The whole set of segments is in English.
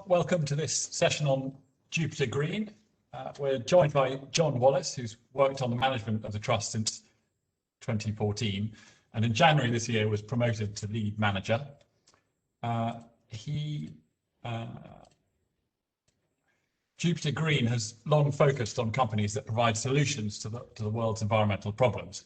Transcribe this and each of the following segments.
welcome to this session on Jupiter Green. We're joined by John Wallace, who's worked on the management of the trust since 2014, and in January this year was promoted to lead manager. Jupiter Green has long focused on companies that provide solutions to the world's environmental problems.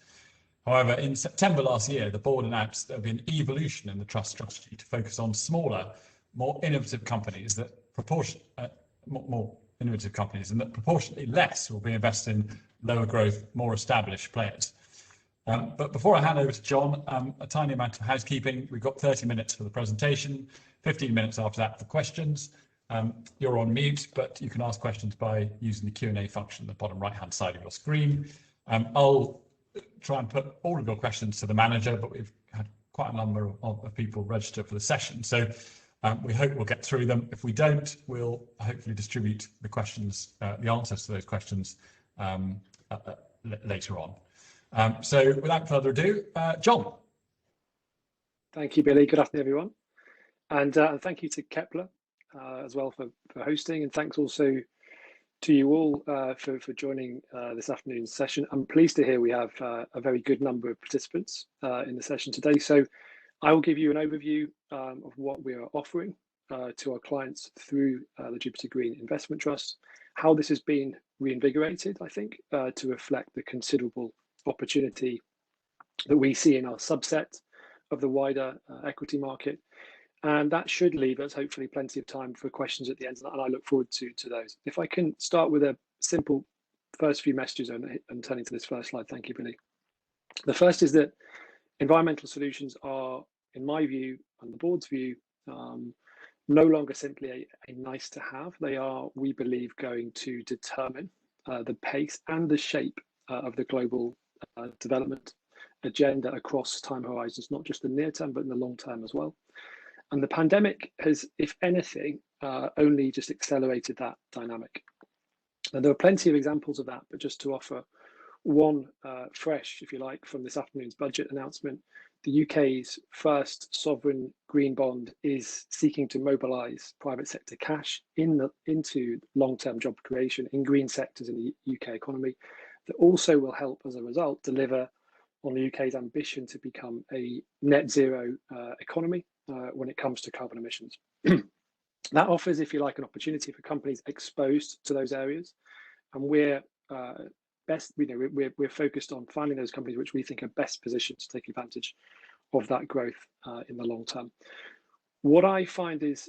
However, in September last year, the board announced there would be an evolution in the trust strategy to focus on smaller, more innovative companies that proportionately less will be invested in lower growth, more established players. But before I hand over to John, a tiny amount of housekeeping. We've got 30 minutes for the presentation, 15 minutes after that for questions. You're on mute, but you can ask questions by using the Q&A function at the bottom right-hand side of your screen. I'll try and put all of your questions to the manager, but we've had quite a number of people register for the session. So we hope we'll get through them. If we don't, we'll hopefully distribute the questions, the answers to those questions later on. So without further ado, John. Thank you, Billy. Good afternoon, everyone. And thank you to Kepler as well for hosting, and thanks also to you all for joining this afternoon's session. I'm pleased to hear we have a very good number of participants in the session today. So I will give you an overview of what we are offering to our clients through the Jupiter Green Investment Trust, how this has been reinvigorated, I think, to reflect the considerable opportunity that we see in our subset of the wider equity market. And that should leave us hopefully plenty of time for questions at the end, and I look forward to those. If I can start with a simple first few messages and turning to this first slide. Thank you, Billy. The first is that environmental solutions are, in my view and the board's view, no longer simply a nice to have. They are, we believe, going to determine the pace and the shape of the global development agenda across time horizons, not just the near term, but in the long term as well. And the pandemic has, if anything, only just accelerated that dynamic. And there are plenty of examples of that, but just to offer one fresh, if you like, from this afternoon's budget announcement, the UK's first sovereign green bond is seeking to mobilise private sector cash into long-term job creation in green sectors in the UK economy that also will help, as a result, deliver on the UK's ambition to become a net zero economy when it comes to carbon emissions. That offers, if you like, an opportunity for companies exposed to those areas, and we're focused on finding those companies which we think are best positioned to take advantage of that growth in the long term. What I find is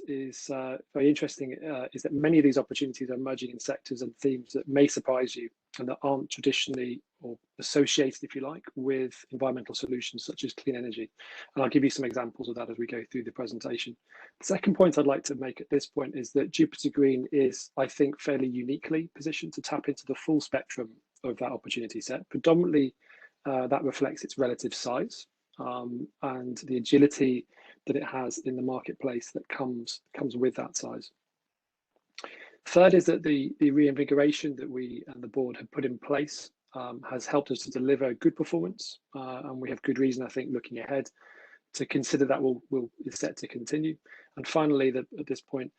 very interesting is that many of these opportunities are emerging in sectors and themes that may surprise you and that aren't traditionally or associated, if you like, with environmental solutions such as clean energy. And I'll give you some examples of that as we go through the presentation. The second point I'd like to make at this point is that Jupiter Green is, I think, fairly uniquely positioned to tap into the full spectrum of that opportunity set. Predominantly, that reflects its relative size and the agility that it has in the marketplace that comes with that size. Third is that the reinvigoration that we and the board have put in place has helped us to deliver good performance, and we have good reason, I think, looking ahead to consider that is set to continue. And finally, at this point,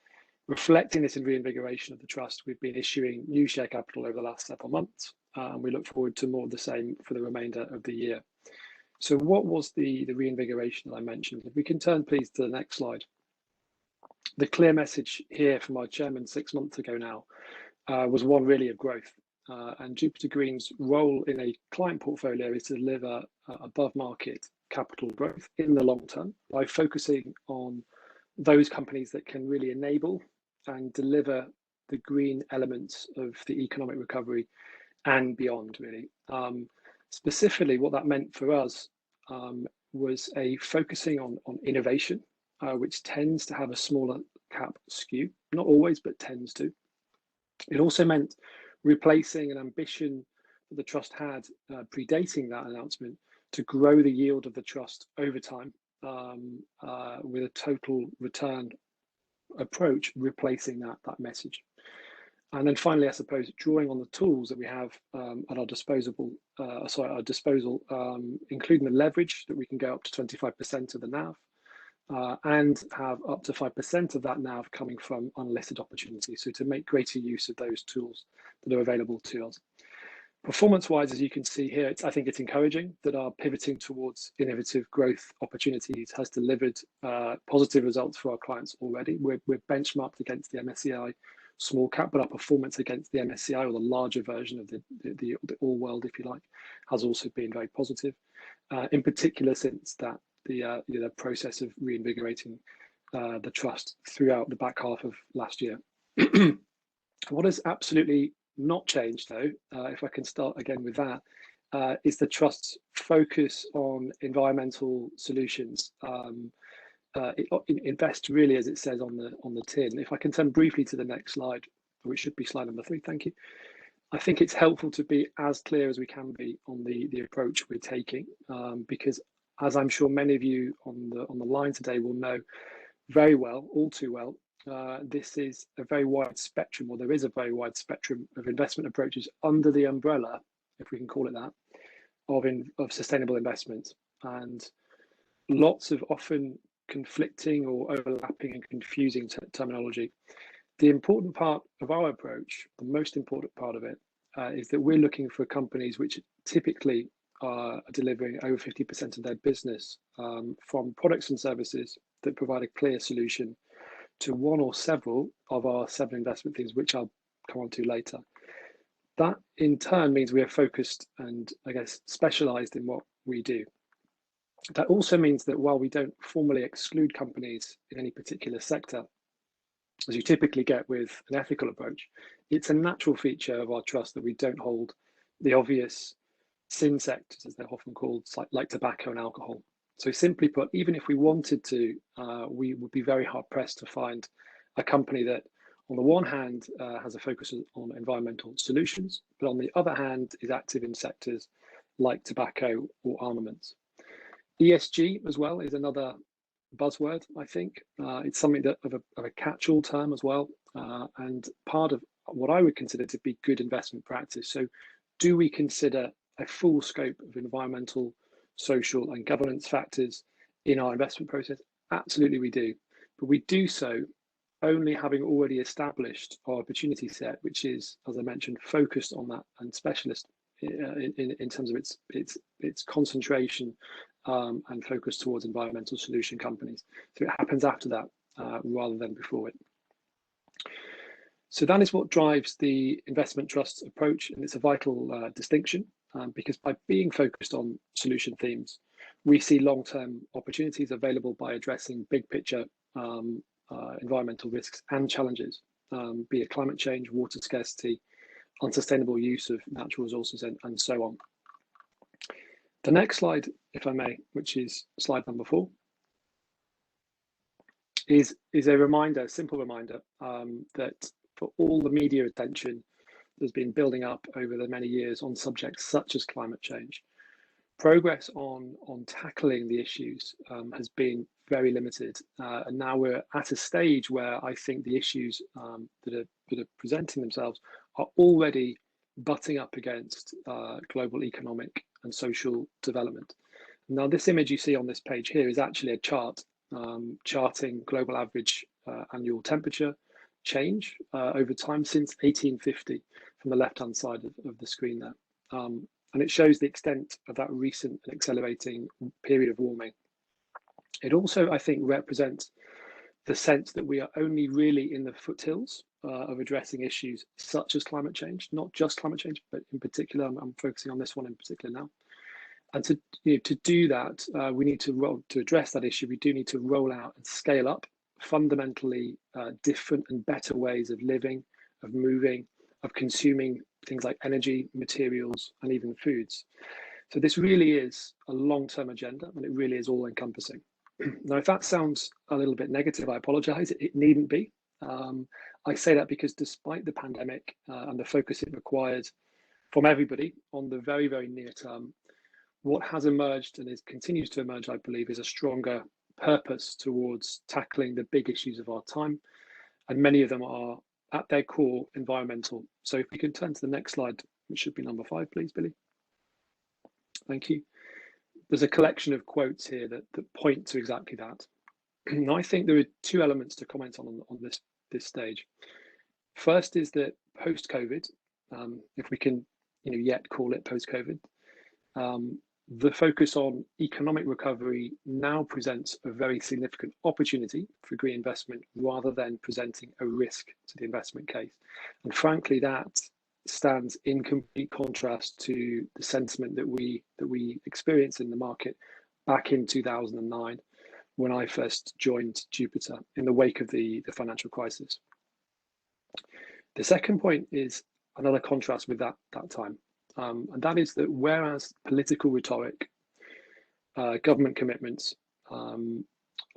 reflecting this in reinvigoration of the trust, we've been issuing new share capital over the last several months, and we look forward to more of the same for the remainder of the year. So what was the reinvigoration that I mentioned? If we can turn please to the next slide. The clear message here from our chairman 6 months ago now was one really of growth. And Jupiter Green's role in a client portfolio is to deliver above market capital growth in the long term by focusing on those companies that can really enable and deliver the green elements of the economic recovery and beyond, really. Specifically, what that meant for us was a focusing on innovation, which tends to have a smaller cap skew, not always, but tends to. It also meant replacing an ambition that the trust had predating that announcement to grow the yield of the trust over time with a total return approach, replacing that message. And then finally, I suppose, drawing on the tools that we have at our disposal, including the leverage that we can go up to 25% of the NAV, and have up to 5% of that NAV coming from unlisted opportunities. So to make greater use of those tools that are available to us. Performance-wise, as you can see here, I think it's encouraging that our pivoting towards innovative growth opportunities has delivered positive results for our clients already. We're benchmarked against the MSCI small cap, but our performance against the MSCI, or the larger version of the all world, if you like, has also been very positive. In particular, since that the process of reinvigorating the trust throughout the back half of last year. What has absolutely not changed, though, if I can start again with that, is the trust's focus on environmental solutions. Invest really, as it says on the tin. If I can turn briefly to the next slide, which should be slide number 3, thank you. I think it's helpful to be as clear as we can be on the approach we're taking, because as I'm sure many of you on the line today will know very well, all too well, this is a very wide spectrum, or there is a very wide spectrum of investment approaches under the umbrella, if we can call it that, of sustainable investments, and lots of often conflicting or overlapping and confusing terminology. The important part of our approach, the most important part of it, is that we're looking for companies which typically are delivering over 50% of their business from products and services that provide a clear solution to one or several of our 7 investment themes, which I'll come on to later. That in turn means we are focused and, I guess, specialized in what we do. That also means that while we don't formally exclude companies in any particular sector, as you typically get with an ethical approach, it's a natural feature of our trust that we don't hold the obvious sin sectors, as they're often called, like tobacco and alcohol. So simply put, even if we wanted to, we would be very hard pressed to find a company that, on the one hand, has a focus on environmental solutions, but on the other hand, is active in sectors like tobacco or armaments. ESG as well is another buzzword, I think. It's something that of a catch-all term as well, and part of what I would consider to be good investment practice. So do we consider a full scope of environmental, social and governance factors in our investment process? Absolutely we do, but we do so only having already established our opportunity set, which is, as I mentioned, focused on that and specialist in terms of its concentration and focus towards environmental solution companies. So it happens after that rather than before it. So that is what drives the investment trust approach, and it's a vital distinction because by being focused on solution themes, we see long-term opportunities available by addressing big picture environmental risks and challenges, be it climate change, water scarcity, unsustainable use of natural resources, and so on. The next slide, if I may, which is slide number 4, is a reminder, a simple reminder, that for all the media attention that's been building up over the many years on subjects such as climate change, progress on tackling the issues has been very limited, and now we're at a stage where I think the issues that are presenting themselves are already butting up against global economic and social development. Now, this image you see on this page here is actually a chart charting global average annual temperature change over time since 1850 from the left-hand side of the screen there. And it shows the extent of that recent and accelerating period of warming. It also, I think, represents the sense that we are only really in the foothills of addressing issues such as climate change, not just climate change, but in particular, I'm focusing on this one in particular now. And to do that, we need to address that issue. We do need to roll out and scale up fundamentally different and better ways of living, of moving, of consuming things like energy, materials, and even foods. So this really is a long-term agenda, and it really is all-encompassing. Now, if that sounds a little bit negative, I apologize. It needn't be. I say that because despite the pandemic and the focus it required from everybody on the very, very near term, what has emerged and continues to emerge, I believe, is a stronger purpose towards tackling the big issues of our time. And many of them are, at their core, environmental. So if we can turn to the next slide, which should be number 5, please, Billy. Thank you. There's a collection of quotes here that point to exactly that. I think there are two elements to comment on this stage. First is that post-COVID, if we can yet call it post-COVID, the focus on economic recovery now presents a very significant opportunity for green investment rather than presenting a risk to the investment case. And frankly, that stands in complete contrast to the sentiment that we experienced in the market back in 2009 when I first joined Jupiter in the wake of the financial crisis. The second point is another contrast with that time. And that is that whereas political rhetoric, government commitments on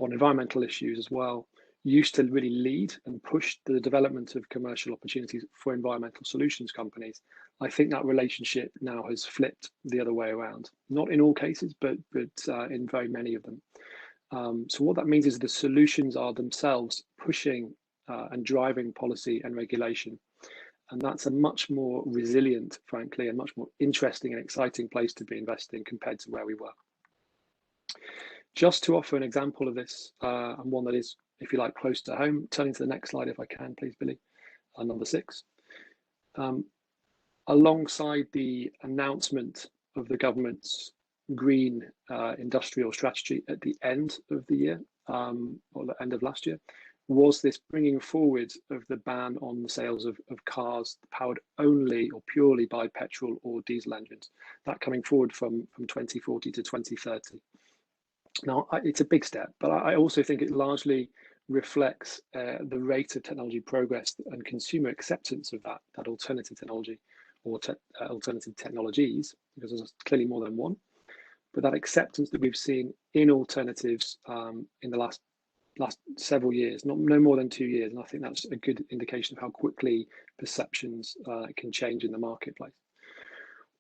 environmental issues as well, used to really lead and push the development of commercial opportunities for environmental solutions companies, I think that relationship now has flipped the other way around. Not in all cases, but in very many of them. So what that means is the solutions are themselves pushing and driving policy and regulation. And that's a much more resilient, frankly, and much more interesting and exciting place to be investing compared to where we were. Just to offer an example of this, and one that is, if you like, close to home, turning to the next slide if I can, please, Billy, number 6. Alongside the announcement of the government's green industrial strategy at the end of the year, or the end of last year, was this bringing forward of the ban on the sales of cars powered only or purely by petrol or diesel engines, that coming forward from 2040 to 2030. Now, it's a big step, but I also think it largely reflects the rate of technology progress and consumer acceptance of that alternative technology or alternative technologies, because there's clearly more than one, but that acceptance that we've seen in alternatives in the last several years, no more than 2 years. And I think that's a good indication of how quickly perceptions can change in the marketplace.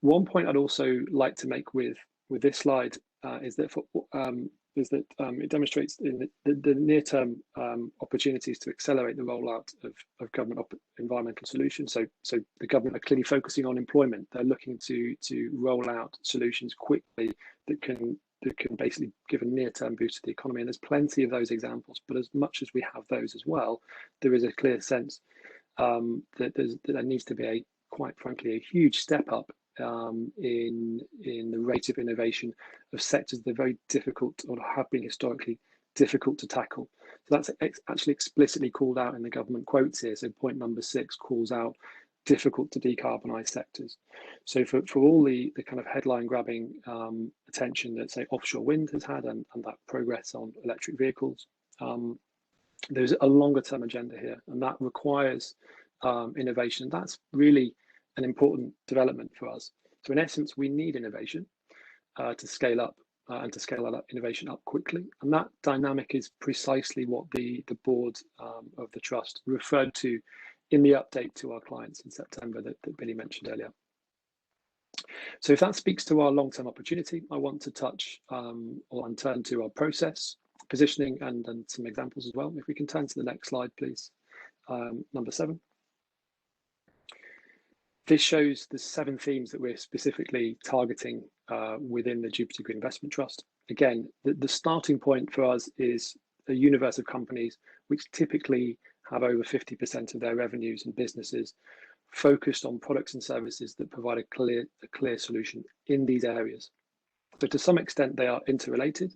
One point I'd also like to make with this slide is that it demonstrates in the near-term opportunities to accelerate the rollout of government environmental solutions. So the government are clearly focusing on employment. They're looking to roll out solutions quickly that can basically give a near-term boost to the economy. And there's plenty of those examples, but as much as we have those as well, there is a clear sense that there needs to be quite frankly, a huge step up in the rate of innovation of sectors that are very difficult or have been historically difficult to tackle. So that's actually explicitly called out in the government quotes here. So point number 6 calls out difficult to decarbonize sectors. So for all the kind of headline grabbing attention that say offshore wind has had and that progress on electric vehicles, there's a longer term agenda here, and that requires innovation. That's really an important development for us. So in essence, we need innovation to scale up and to scale that innovation up quickly. And that dynamic is precisely what the board of the trust referred to in the update to our clients in September that Billy mentioned earlier. So if that speaks to our long-term opportunity, I want to touch and turn to our process, positioning, and some examples as well. If we can turn to the next slide, please, number 7. This shows the 7 themes that we're specifically targeting within the Jupiter Green Investment Trust. Again, the starting point for us is a universe of companies which typically have over 50% of their revenues and businesses focused on products and services that provide a clear solution in these areas. So to some extent, they are interrelated.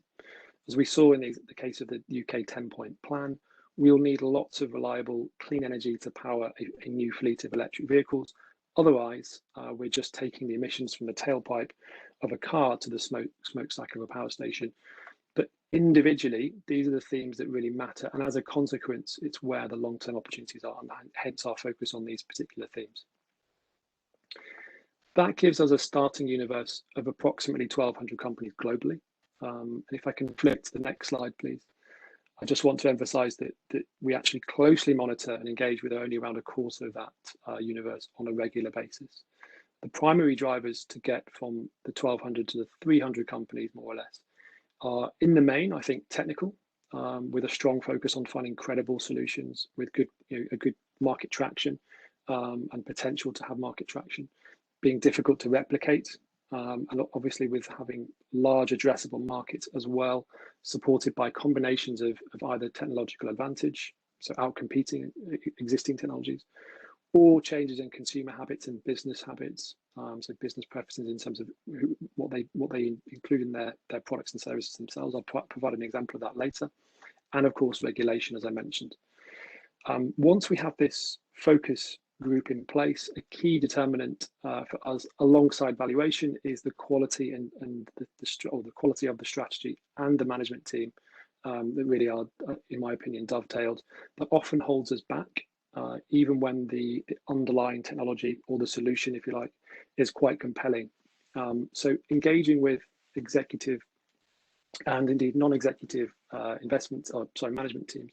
As we saw in the case of the UK 10-point plan, we'll need lots of reliable, clean energy to power a new fleet of electric vehicles. Otherwise, we're just taking the emissions from the tailpipe of a car to the smokestack of a power station. But individually, these are the themes that really matter. And as a consequence, it's where the long-term opportunities are, and hence our focus on these particular themes. That gives us a starting universe of approximately 1,200 companies globally. And if I can flip to the next slide, please. I just want to emphasize that we actually closely monitor and engage with only around a quarter of that universe on a regular basis. The primary drivers to get from the 1,200 to the 300 companies, more or less, are in the main, I think, technical, with a strong focus on finding credible solutions with a good market traction and potential to have market traction, being difficult to replicate and obviously with having large addressable markets as well, supported by combinations of either technological advantage, so outcompeting existing technologies, or changes in consumer habits and business habits, so business preferences in terms of what they include in their products and services themselves. I'll provide an example of that later. And of course, regulation, as I mentioned. Once we have this focus group in place, a key determinant for us alongside valuation is the quality and the quality of the strategy and the management team that really are, in my opinion, dovetailed, that often holds us back, even when the underlying technology or the solution, if you like, is quite compelling. So engaging with executive and indeed non-executive management teams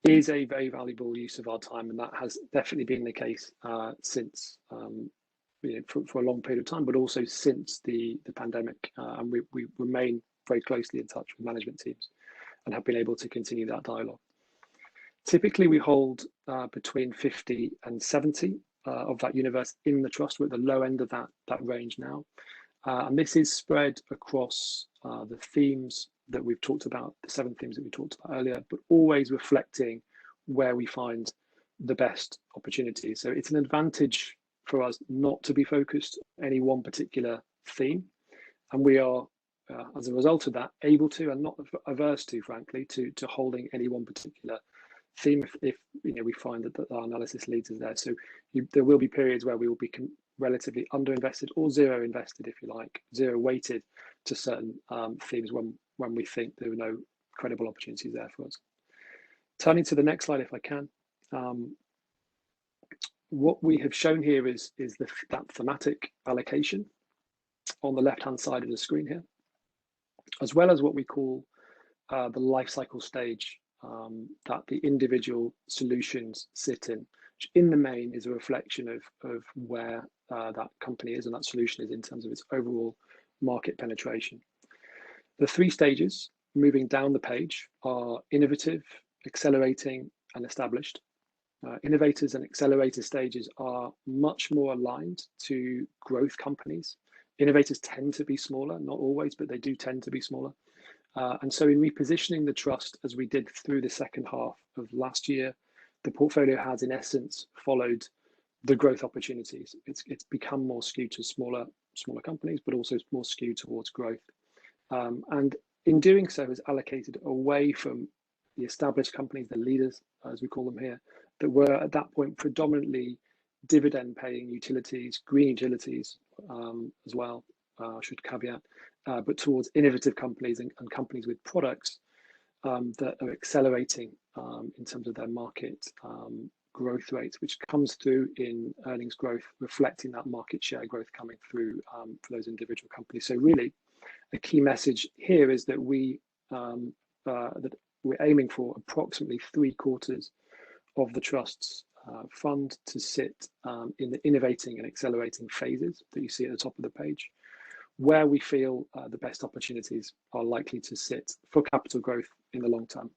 is a very valuable use of our time, and that has definitely been the case since for a long period of time, but also since the pandemic, and we remain very closely in touch with management teams and have been able to continue that dialogue. Typically, we hold between 50 and 70 of that universe in the trust. We're at the low end of that range now, and this is spread across the themes that we've talked about, the 7 themes that we talked about earlier, but always reflecting where we find the best opportunities. So it's an advantage for us not to be focused on any one particular theme, and we are, as a result of that, able to, and not averse to, frankly, to holding any one particular theme if we find that our analysis leads us there. So there will be periods where we will be relatively underinvested or zero invested, if you like, zero weighted to certain themes when we think there are no credible opportunities there for us. Turning to the next slide, if I can. What we have shown here is that thematic allocation on the left-hand side of the screen here, as well as what we call the life cycle stage that the individual solutions sit in, which in the main is a reflection of where that company is and that solution is in terms of its overall market penetration. The 3 stages moving down the page are innovative, accelerating, and established. Innovators and accelerator stages are much more aligned to growth companies. Innovators tend to be smaller, not always, but they do tend to be smaller. And so in repositioning the trust, as we did through the second half of last year, the portfolio has in essence followed the growth opportunities. It's become more skewed to smaller companies, but also more skewed towards growth. And in doing so, has allocated away from the established companies, the leaders, as we call them here, that were at that point predominantly dividend-paying utilities, green utilities as well, I should caveat, but towards innovative companies and companies with products that are accelerating in terms of their market growth rates, which comes through in earnings growth, reflecting that market share growth coming through for those individual companies. So really, a key message here is that that we're aiming for approximately 3/4 of the trust's fund to sit in the innovating and accelerating phases that you see at the top of the page, where we feel the best opportunities are likely to sit for capital growth in the long term.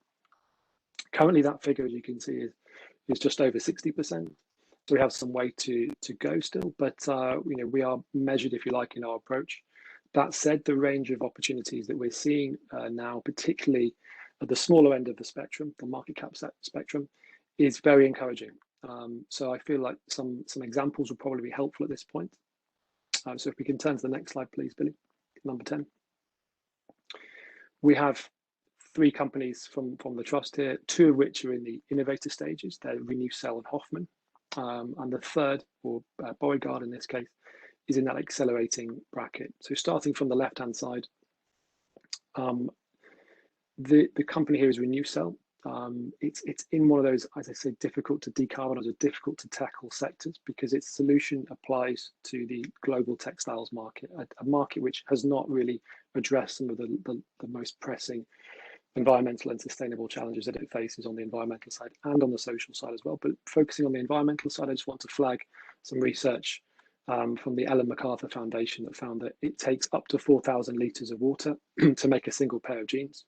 Currently, that figure, as you can see, is just over 60%. So we have some way to go still, but we are measured, if you like, in our approach. That said, the range of opportunities that we're seeing now, particularly at the smaller end of the spectrum, the market cap spectrum, is very encouraging. So I feel like some examples will probably be helpful at this point. So if we can turn to the next slide, please, Billy, number 10. We have 3 companies from the trust here, 2 of which are in the innovator stages. They're RenewCell and Hoffman. And the third, or Beauregard in this case, is in that accelerating bracket. So starting from the left-hand side, the company here is RenewCell. It's in one of those, as I say, difficult to decarbonize or difficult to tackle sectors, because its solution applies to the global textiles market, a market which has not really addressed some of the most pressing environmental and sustainable challenges that it faces on the environmental side and on the social side as well. But focusing on the environmental side, I just want to flag some research from the Ellen MacArthur Foundation that found that it takes up to 4,000 litres of water to make a single pair of jeans.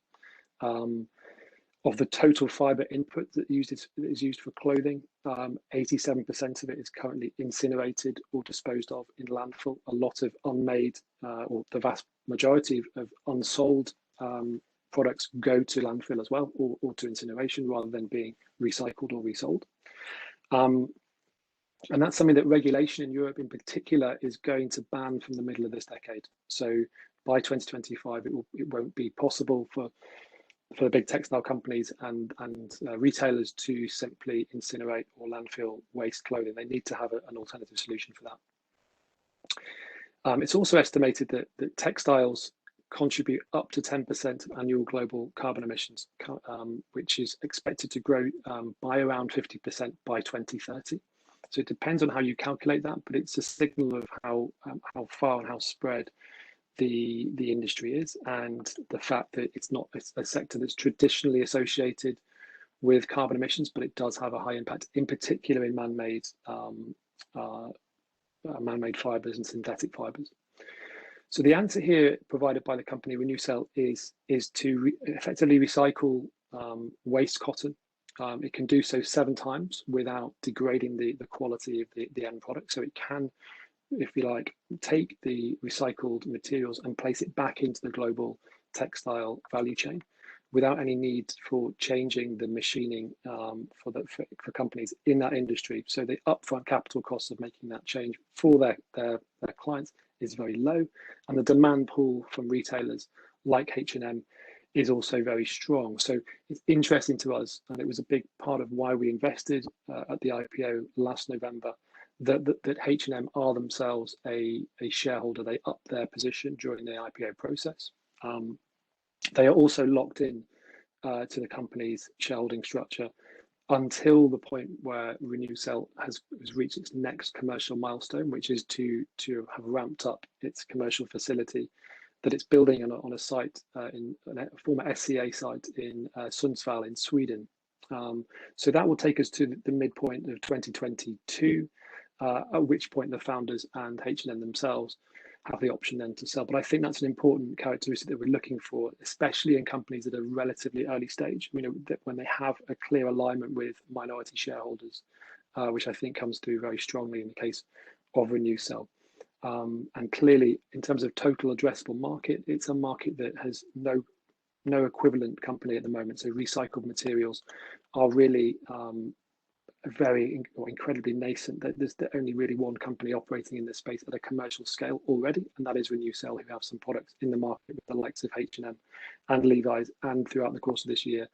Of the total fiber input that is used for clothing, 87% of it is currently incinerated or disposed of in landfill. A lot of unmade, or the vast majority of unsold products go to landfill as well, or to incineration, rather than being recycled or resold. And that's something that regulation in Europe in particular is going to ban from the middle of this decade. So by 2025, it won't be possible for the big textile companies and retailers to simply incinerate or landfill waste clothing. They need to have an alternative solution for that. It's also estimated that textiles contribute up to 10% of annual global carbon emissions, which is expected to grow by around 50% by 2030. So it depends on how you calculate that, but it's a signal of how far and how spread the industry is, and the fact that it's not a sector that's traditionally associated with carbon emissions, but it does have a high impact, in particular in man-made fibers and synthetic fibers. So the answer here provided by the company RenewCell is to effectively recycle waste cotton. It can do so 7 times without degrading the quality of the end product. So it can, if you like, take the recycled materials and place it back into the global textile value chain without any need for changing the machining for companies in that industry. So the upfront capital costs of making that change for their clients is very low, and the demand pool from retailers like H&M is also very strong. So it's interesting to us, and it was a big part of why we invested at the IPO last November, that H&M are themselves a shareholder. They upped their position during the IPO process. They are also locked in to the company's shareholding structure until the point where RenewCell has reached its next commercial milestone, which is to have ramped up its commercial facility that it's building on a site in a former SCA site in Sundsvall in Sweden. So that will take us to the midpoint of 2022, at which point the founders and H&M themselves have the option then to sell. But I think that's an important characteristic that we're looking for, especially in companies that are relatively early stage, that when they have a clear alignment with minority shareholders, which I think comes through very strongly in the case of RenewCell. And clearly, in terms of total addressable market, it's a market that has no equivalent company at the moment. So recycled materials are really very or incredibly nascent. There's only really one company operating in this space at a commercial scale already, and that is RenewCell, who have some products in the market with the likes of H&M and Levi's, and throughout the course of this year,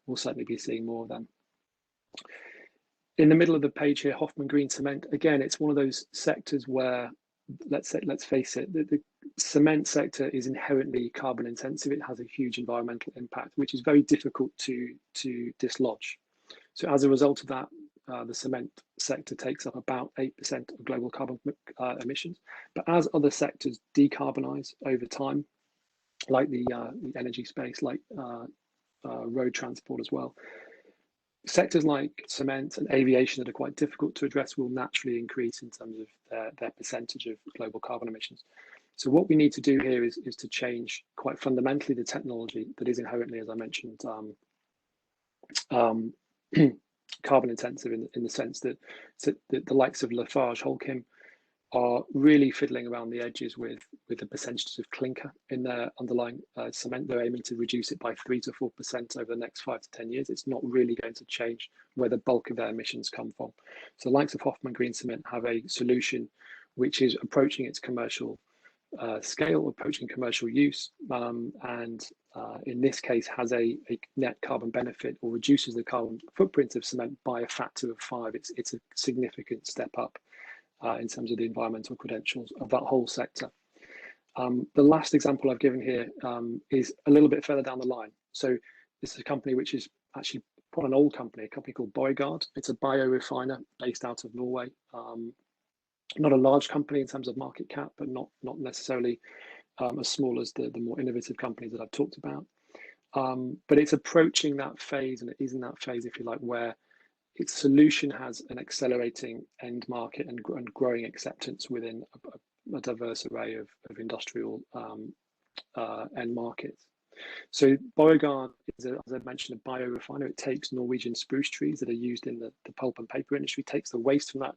we'll certainly be seeing more of them. In the middle of the page here, Hoffman Green Cement. Again, it's one of those sectors where, let's face it, the cement sector is inherently carbon intensive. It has a huge environmental impact, which is very difficult to dislodge. So as a result of that, the cement sector takes up about 8% of global carbon emissions. But as other sectors decarbonize over time, like the energy space, like road transport as well, sectors like cement and aviation that are quite difficult to address will naturally increase in terms of their percentage of global carbon emissions. So what we need to do here is to change quite fundamentally the technology that is inherently, as I mentioned, carbon intensive in the sense that the likes of Lafarge Holcim are really fiddling around the edges with the percentages of clinker in their underlying cement. They're aiming to reduce it by 3 to 4% over the next 5 to 10 years. It's not really going to change where the bulk of their emissions come from. So the likes of Hoffman Green Cement have a solution which is approaching its commercial scale, approaching commercial use, and in this case has a net carbon benefit, or reduces the carbon footprint of cement by a factor of 5. It's a significant step up in terms of the environmental credentials of that whole sector. The last example I've given here is a little bit further down the line. So this is a company which is actually quite an old company, a company called Borregaard. It's a biorefiner based out of Norway. Not a large company in terms of market cap, but not necessarily as small as the more innovative companies that I've talked about. But it's approaching that phase, and it is in that phase, if you like, where its solution has an accelerating end market and growing acceptance within a diverse array of industrial end markets. So Borregaard is, as I mentioned, a biorefiner. It takes Norwegian spruce trees that are used in the pulp and paper industry, takes the waste from that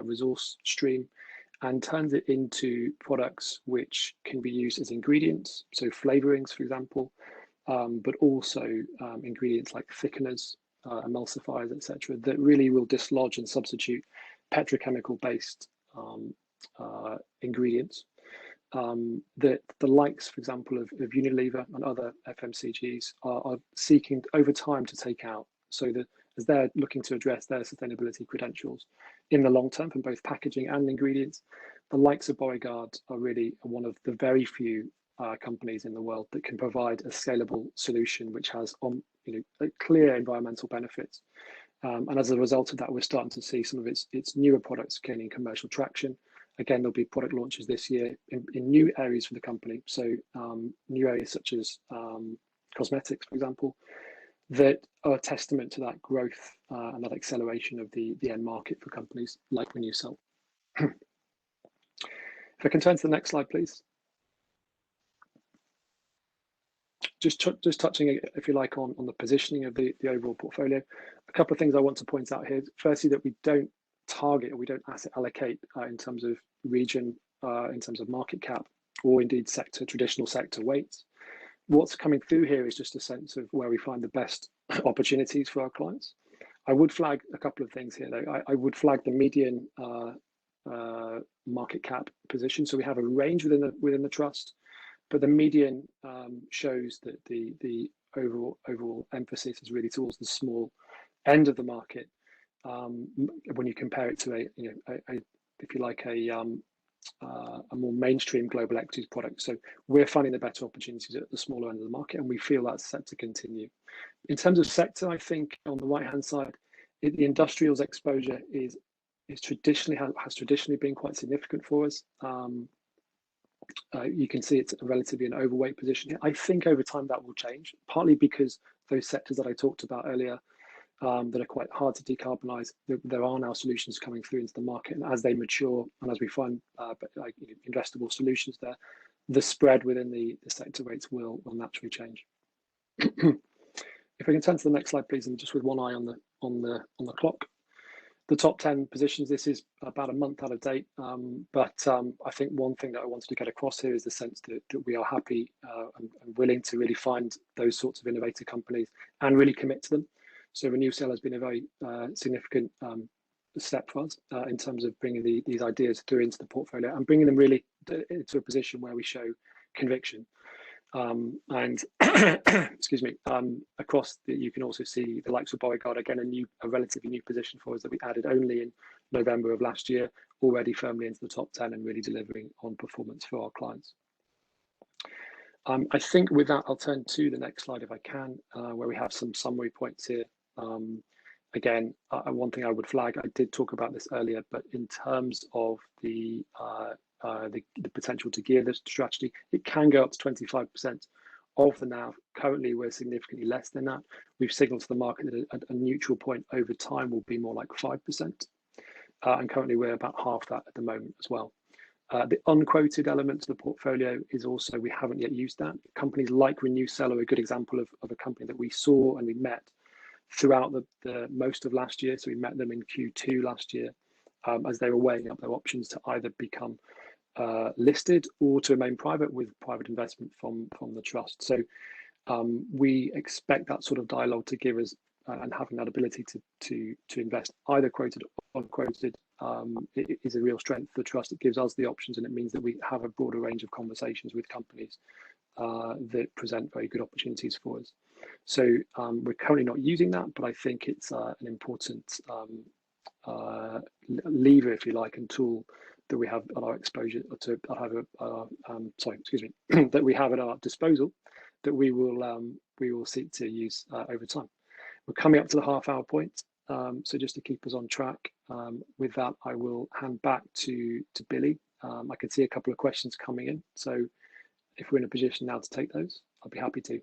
resource stream, and turns it into products which can be used as ingredients, so flavorings, for example, but also ingredients like thickeners, emulsifiers, etc., that really will dislodge and substitute petrochemical-based ingredients. That the likes, for example, of Unilever and other FMCGs are seeking over time to take out, so that as they're looking to address their sustainability credentials in the long term from both packaging and ingredients, the likes of Borregaard are really one of the very few companies in the world that can provide a scalable solution which has clear environmental benefits. And as a result of that, we're starting to see some of its newer products gaining commercial traction. Again, there'll be product launches this year in new areas for the company. So new areas such as cosmetics, for example, that are a testament to that growth and that acceleration of the end market for companies like Renewcell. If I can turn to the next slide, please. Just touching, if you like, on the positioning of the overall portfolio. A couple of things I want to point out here. Firstly, that we don't target or we don't asset allocate in terms of region, in terms of market cap, or indeed traditional sector weights. What's coming through here is just a sense of where we find the best opportunities for our clients. I would flag a couple of things here, though. I would flag the median market cap position. So we have a range within the trust, but the median shows that the overall emphasis is really towards the small end of the market. When you compare it to if you like, a more mainstream global equities product. So we're finding the better opportunities at the smaller end of the market, and we feel that's set to continue. In terms of sector, I think on the right-hand side, the industrials exposure has traditionally been quite significant for us. You can see it's relatively an overweight position here. I think over time that will change, partly because those sectors that I talked about earlier that are quite hard to decarbonize, there are now solutions coming through into the market, and as they mature and as we find investable solutions there, the spread within the sector weights will naturally change. If we can turn to the next slide, please, and just with one eye on the clock. The top 10 positions, this is about a month out of date, but I think one thing that I wanted to get across here is the sense that we are happy and willing to really find those sorts of innovative companies and really commit to them. So Renewcell has been a very significant step for us in terms of bringing these ideas through into the portfolio and bringing them really into a position where we show conviction. And excuse me, across you can also see the likes of Borregaard, again, a relatively new position for us that we added only in November of last year, already firmly into the top 10 and really delivering on performance for our clients. I think with that, I'll turn to the next slide if I can, where we have some summary points here. Again, one thing I would flag, I did talk about this earlier, but in terms of the potential to gear this strategy, it can go up to 25% of the NAV. Currently, we're significantly less than that. We've signaled to the market that a neutral point over time will be more like 5%. And currently, we're about half that at the moment as well. The unquoted element of the portfolio is also, we haven't yet used that. Companies like Renewcell are a good example of a company that we saw and we met throughout the most of last year. So we met them in Q2 last year as they were weighing up their options to either become listed or to remain private with private investment from the trust. So we expect that sort of dialogue to give us and having that ability to invest either quoted or unquoted it is a real strength for the trust. It gives us the options, and it means that we have a broader range of conversations with companies that present very good opportunities for us. So we're currently not using that, but I think it's an important lever, if you like, and tool that we have at our exposure to that we have at our disposal that we will seek to use over time. We're coming up to the half-hour point, so just to keep us on track. With that, I will hand back to Billy. I can see a couple of questions coming in, so if we're in a position now to take those, I'll be happy to.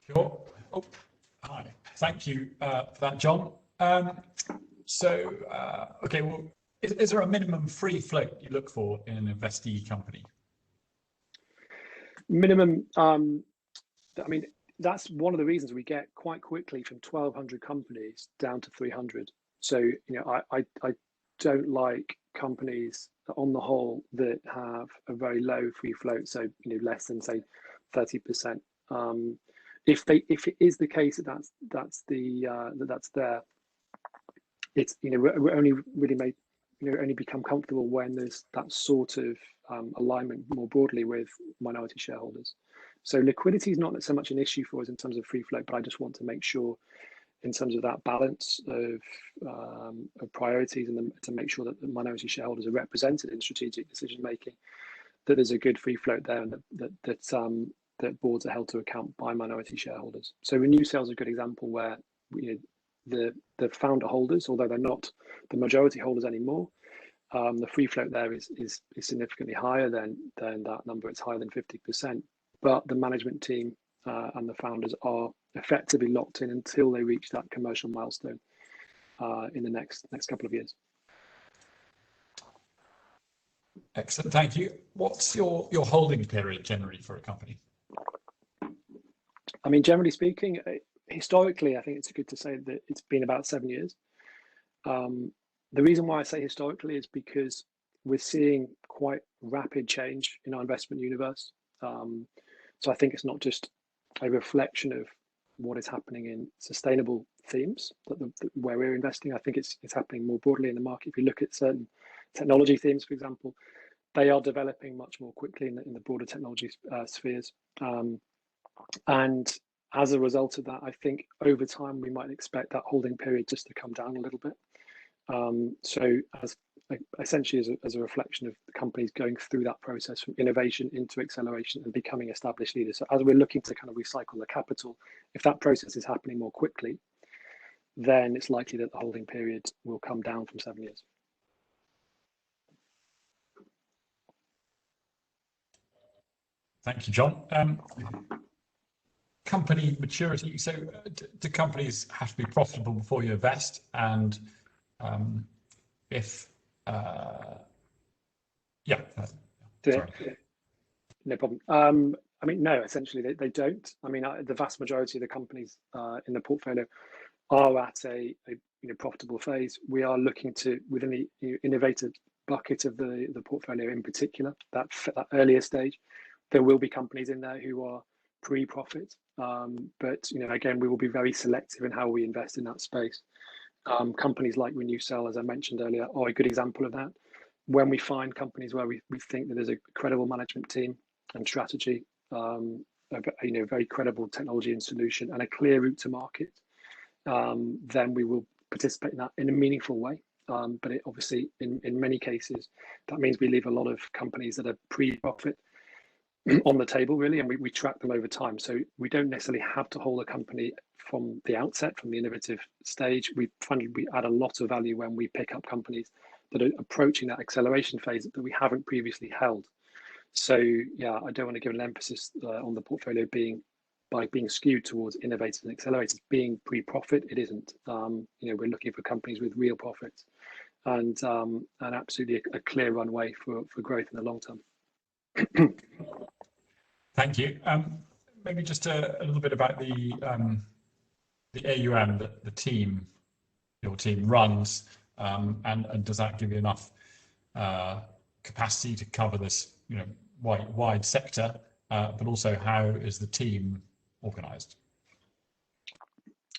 Sure. Oh, hi. Thank you for that, John. Okay, well, is there a minimum free float you look for in an investee company? Minimum, I mean, that's one of the reasons we get quite quickly from 1,200 companies down to 300. So, you know, I don't like companies on the whole that have a very low free float, so, you know, less than say 30%. If it is the case that that's there, it's, you know, we're only really made, you know, only become comfortable when there's that sort of alignment more broadly with minority shareholders. So liquidity is not so much an issue for us in terms of free float, but I just want to make sure in terms of that balance of priorities and to make sure that the minority shareholders are represented in strategic decision making, that there's a good free float there, and that boards are held to account by minority shareholders. So Renewcell is a good example where, you know, the founder holders, although they're not the majority holders anymore, the free float there is significantly higher than that number. It's higher than 50%, but the management team and the founders are effectively locked in until they reach that commercial milestone in the next couple of years. Excellent, thank you. What's your holding period generally for a company? I mean, generally speaking, historically, I think it's good to say that it's been about 7 years. The reason why I say historically is because we're seeing quite rapid change in our investment universe. So I think it's not just a reflection of what is happening in sustainable themes where we're investing. I think it's happening more broadly in the market. If you look at certain technology themes, for example, they are developing much more quickly in the broader technology spheres. And as a result of that, I think over time we might expect that holding period just to come down a little bit. So essentially as a reflection of the companies going through that process from innovation into acceleration and becoming established leaders. So as we're looking to kind of recycle the capital, if that process is happening more quickly, then it's likely that the holding period will come down from 7 years. Thank you, John. Company maturity. So do companies have to be profitable before you invest? And if yeah, sorry. No problem. I mean, no, essentially they don't. I mean, the vast majority of the companies in the portfolio are at a profitable phase. We are looking to, within the innovative bucket of the portfolio in particular, that earlier stage, there will be companies in there who are pre-profit. But again, we will be very selective in how we invest in that space. Companies like Renewcell, as I mentioned earlier, are a good example of that. When we find companies where we think that there's a credible management team and strategy, a very credible technology and solution, and a clear route to market, then we will participate in that in a meaningful way. But obviously, in many cases, that means we leave a lot of companies that are pre-profit on the table, really, and we track them over time. So we don't necessarily have to hold a company from the outset, from the innovative stage. We add a lot of value when we pick up companies that are approaching that acceleration phase that we haven't previously held. So yeah, I don't want to give an emphasis on the portfolio being skewed towards innovators and accelerators being pre-profit. It isn't. We're looking for companies with real profits and absolutely a clear runway for growth in the long term. Thank you. Maybe just a little bit about the AUM that your team runs, and does that give you enough capacity to cover this wide sector, but also how is the team organized?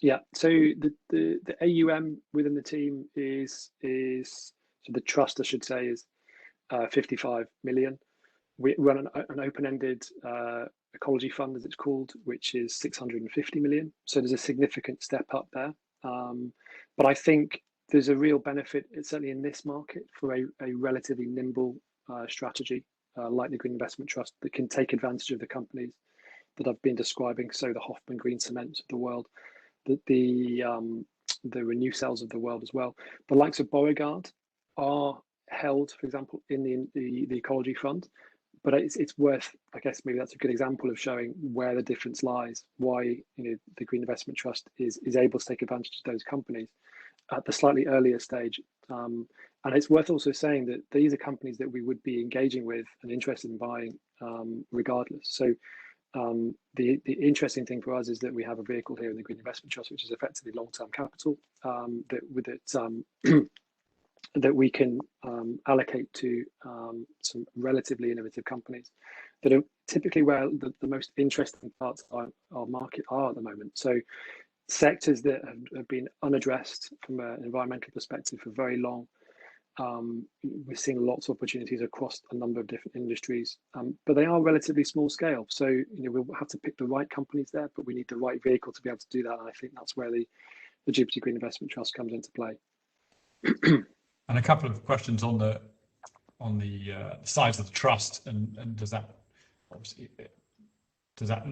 Yeah, so the AUM within the team is so the trust, I should say, is 55 million. We run an open-ended ecology fund, as it's called, which is 650 million. So there's a significant step up there. But I think there's a real benefit, certainly in this market, for a relatively nimble strategy like the Green Investment Trust that can take advantage of the companies that I've been describing. So the Hoffman Green Cements of the world, the Renewcells of the world as well. The likes of Beauregard are held, for example, in the ecology fund. But it's worth, I guess, maybe that's a good example of showing where the difference lies, why the Green Investment Trust is able to take advantage of those companies. at the slightly earlier stage. And it's worth also saying that these are companies that we would be engaging with and interested in buying regardless. So the interesting thing for us is that we have a vehicle here in the Green Investment Trust, which is effectively long-term capital that we can allocate to some relatively innovative companies that are typically where the most interesting parts of our market are at the moment. So sectors that have been unaddressed from an environmental perspective for very long. We're seeing lots of opportunities across a number of different industries, but they are relatively small scale. So we'll have to pick the right companies there, but we need the right vehicle to be able to do that. And I think that's where the Jupiter Green Investment Trust comes into play. And a couple of questions on the size of the trust, and does that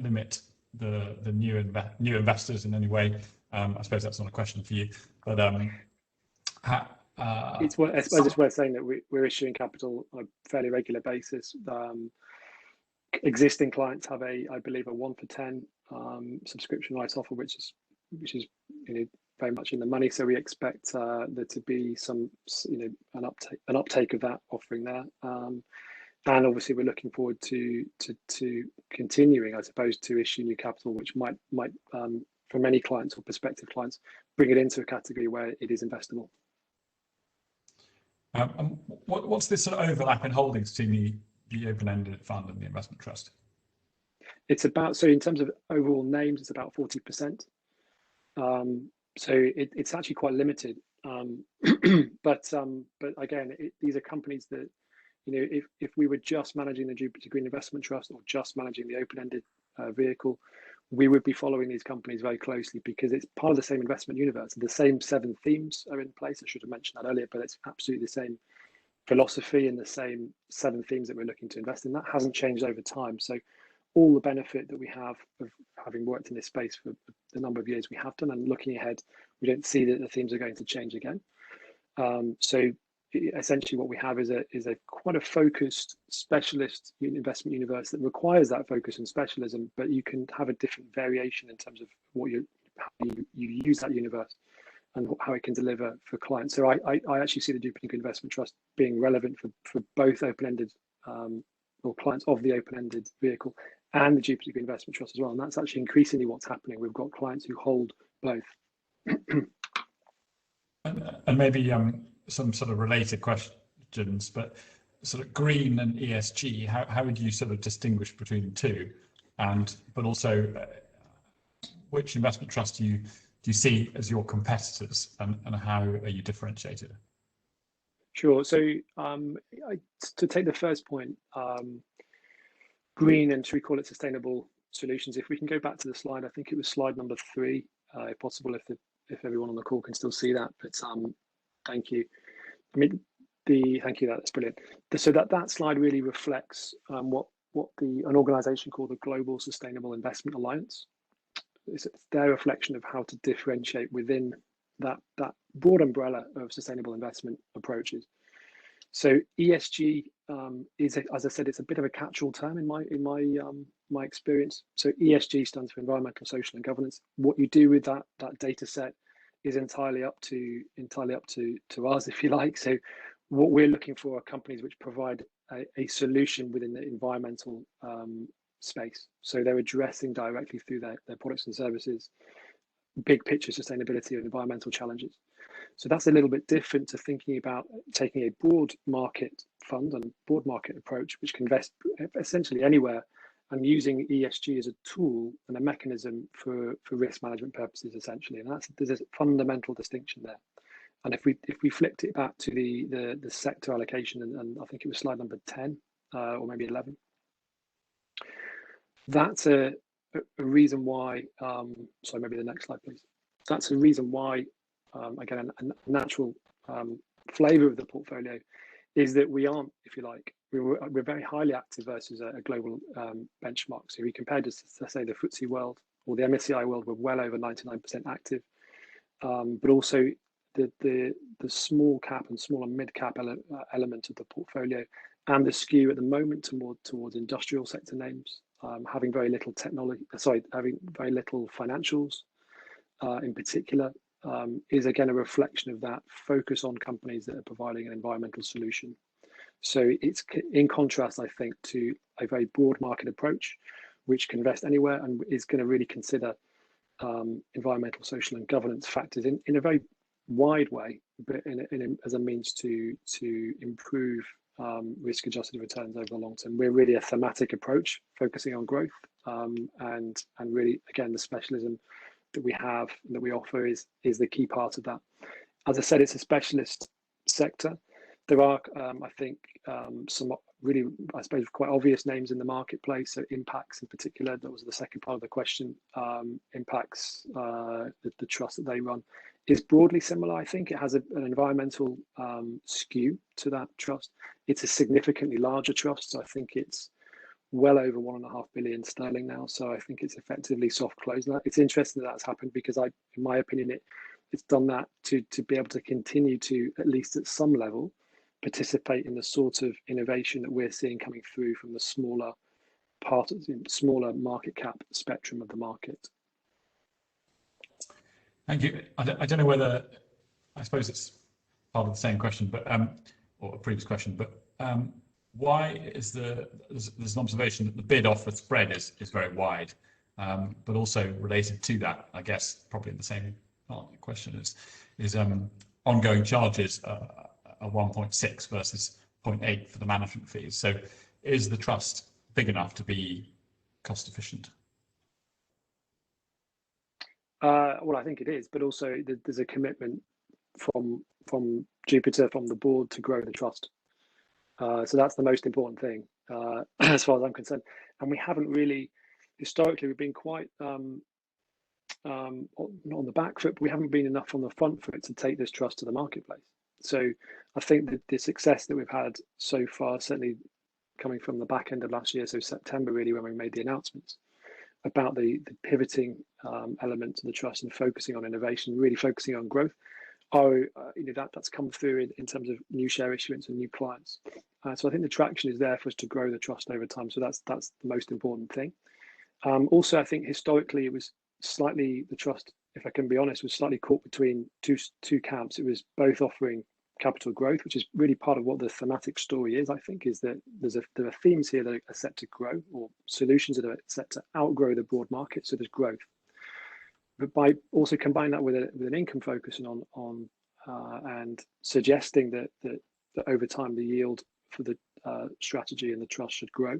limit the new investors in any way? I suppose that's not a question for you, but I suppose it's worth saying that we're issuing capital on a fairly regular basis. Existing clients have I believe a 1-for-10 subscription rights offer, which is very much in the money. So we expect there to be some an uptake of that offering there. And obviously we're looking forward to continuing, I suppose, to issue new capital, which might for many clients or prospective clients, bring it into a category where it is investable. What's this sort of overlap in holdings between the open-ended fund and the investment trust? It's about, so in terms of overall names, it's about 40%. So it's actually quite limited. But again, these are companies that, if we were just managing the Jupiter Green Investment Trust or just managing the open-ended vehicle, we would be following these companies very closely because it's part of the same investment universe. The same 7 themes are in place. I should have mentioned that earlier, but it's absolutely the same philosophy and the same 7 themes that we're looking to invest in. That hasn't changed over time. So all the benefit that we have of having worked in this space for the number of years we have done, and looking ahead, we don't see that the themes are going to change again. So essentially what we have is a quite a focused specialist investment universe that requires that focus and specialism, but you can have a different variation in terms of how you use that universe and how it can deliver for clients. So I actually see the Jupiter Green Investment Trust being relevant for both open-ended or clients of the open-ended vehicle and the Jupiter Green Investment Trust as well. And that's actually increasingly what's happening. We've got clients who hold both. And maybe some sort of related questions, but sort of green and ESG, how would you sort of distinguish between the two? But also, which investment trust do you see as your competitors, and how are you differentiated? Sure. So to take the first point, green, and should we call it sustainable solutions? If we can go back to the slide, I think it was slide number 3, if possible, if everyone on the call can still see that. But thank you. I mean, thank you. That's brilliant. So that slide really reflects what an organisation called the Global Sustainable Investment Alliance. It's their reflection of how to differentiate within that broad umbrella of sustainable investment approaches. So ESG is, as I said, it's a bit of a catch-all term in my experience. So ESG stands for environmental, social, and governance. What you do with that data set is entirely up to us, if you like. So what we're looking for are companies which provide a solution within the environmental space. So they're addressing directly through their products and services big picture sustainability and environmental challenges. So that's a little bit different to thinking about taking a broad market fund and broad market approach, which can invest essentially anywhere, and using ESG as a tool and a mechanism for risk management purposes, essentially. And there's a fundamental distinction there. And if we flipped it back to the sector allocation, and I think it was slide number 10 or maybe 11, that's a reason why. Sorry, maybe the next slide, please. That's a reason why. Again, a natural flavour of the portfolio is that we aren't, if you like, we're very highly active versus a global benchmark. So we compared to say the FTSE world or the MSCI world, we're well over 99% active, but also the small cap and small and mid cap element of the portfolio, and the skew at the moment towards industrial sector names, having very little technology, having very little financials in particular. is again a reflection of that focus on companies that are providing an environmental solution. So it's in contrast, I think, to a very broad market approach, which can invest anywhere and is going to really consider environmental, social, and governance factors in a very wide way, but as a means to improve risk-adjusted returns over the long term. We're really a thematic approach, focusing on growth, and really, again, the specialism that we have and that we offer is the key part of that. As I said, it's a specialist sector. There are, I think, some really, I suppose, quite obvious names in the marketplace. So Impacts in particular, that was the second part of the question. Impacts, the trust that they run, is broadly similar. I think it has an environmental skew to that trust. It's a significantly larger trust. So I think it's well over 1.5 billion sterling now. So I think it's effectively soft closed now. It's interesting that that's happened because in my opinion, it's done that to be able to continue to, at least at some level, participate in the sort of innovation that we're seeing coming through from the smaller market cap spectrum of the market. Thank you. I don't know whether, I suppose it's part of the same question, but or a previous question, but why is there's an observation that the bid offer spread is very wide, but also related to that, I guess, probably in the same question is ongoing charges are 1.6 versus 0.8 for the management fees. So is the trust big enough to be cost efficient? Well, I think it is, but also there's a commitment from Jupiter, from the board, to grow the trust. So that's the most important thing, as far as I'm concerned. And we haven't really, historically, we've been quite not on the back foot, but we haven't been enough on the front foot to take this trust to the marketplace. So I think that the success that we've had so far, certainly coming from the back end of last year, so September really, when we made the announcements about the pivoting element to the trust and focusing on innovation, really focusing on growth, that's come through in terms of new share issuance and new clients. So I think the traction is there for us to grow the trust over time. So that's the most important thing. Also, I think historically it was slightly, the trust, if I can be honest, was slightly caught between two camps. It was both offering capital growth, which is really part of what the thematic story is, I think, is that there are themes here that are set to grow, or solutions that are set to outgrow the broad market, so there's growth. But by also combining that with an income focus on and suggesting that over time the yield for the strategy and the trust should grow,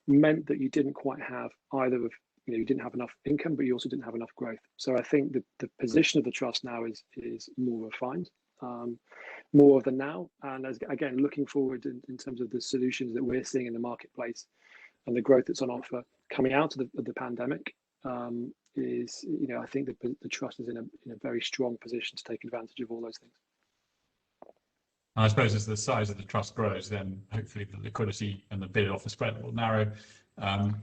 meant that you didn't quite have either of, you didn't have enough income, but you also didn't have enough growth. So I think the position of the trust now is more refined, more of the now, and again, looking forward in terms of the solutions that we're seeing in the marketplace and the growth that's on offer coming out of the pandemic, is, I think the trust is in a very strong position to take advantage of all those things. I suppose as the size of the trust grows, then hopefully the liquidity and the bid offer spread will narrow, and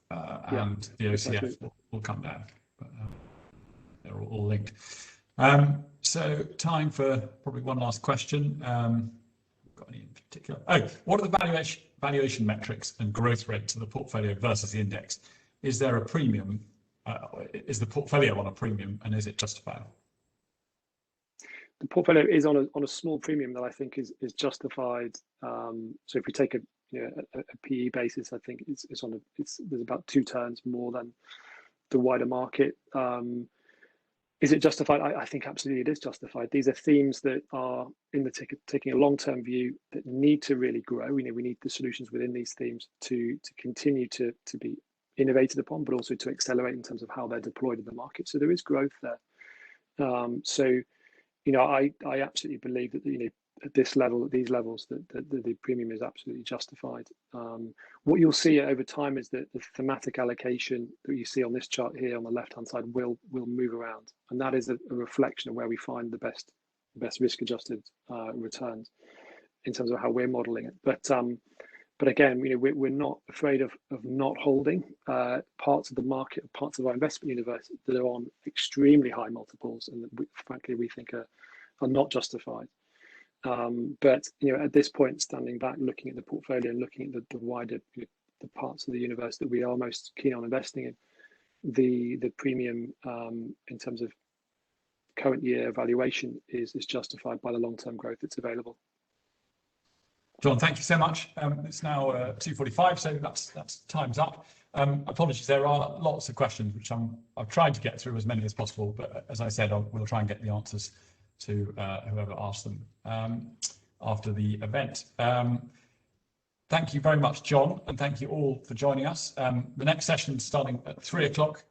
the OCF will come down. But, they're all linked. So time for probably one last question. Got any in particular? What are the valuation metrics and growth rates of the portfolio versus the index? Is there a premium? Is the portfolio on a premium, and is it justified? The portfolio is on a small premium that I think is justified. So if we take a PE basis, I think there's about 2 turns more than the wider market. Is it justified? I think absolutely it is justified. These are themes that are taking a long-term view that need to really grow. We need the solutions within these themes to continue to be innovated upon, but also to accelerate in terms of how they're deployed in the market. So there is growth there. I absolutely believe that at this level, at these levels, that the premium is absolutely justified. What you'll see over time is that the thematic allocation that you see on this chart here on the left-hand side will move around, and that is a reflection of where we find the best risk-adjusted returns in terms of how we're modelling it. But again, we're not afraid of not holding parts of the market, parts of our investment universe that are on extremely high multiples, and that frankly we think are not justified. But at this point, standing back, looking at the portfolio and looking at the wider the parts of the universe that we are most keen on investing in, the premium in terms of current year valuation is justified by the long-term growth that's available. John, thank you so much. It's now 2:45, so that's time's up. Apologies, there are lots of questions which I've tried to get through as many as possible, but as I said, we'll try and get the answers to whoever asked them after the event. Thank you very much, John, and thank you all for joining us. The next session is starting at 3 o'clock,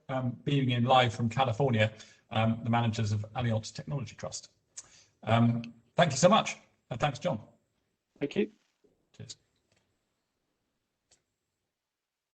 beaming in live from California, the managers of Allianz Technology Trust. Thank you so much, and thanks, John. Thank you. Cheers.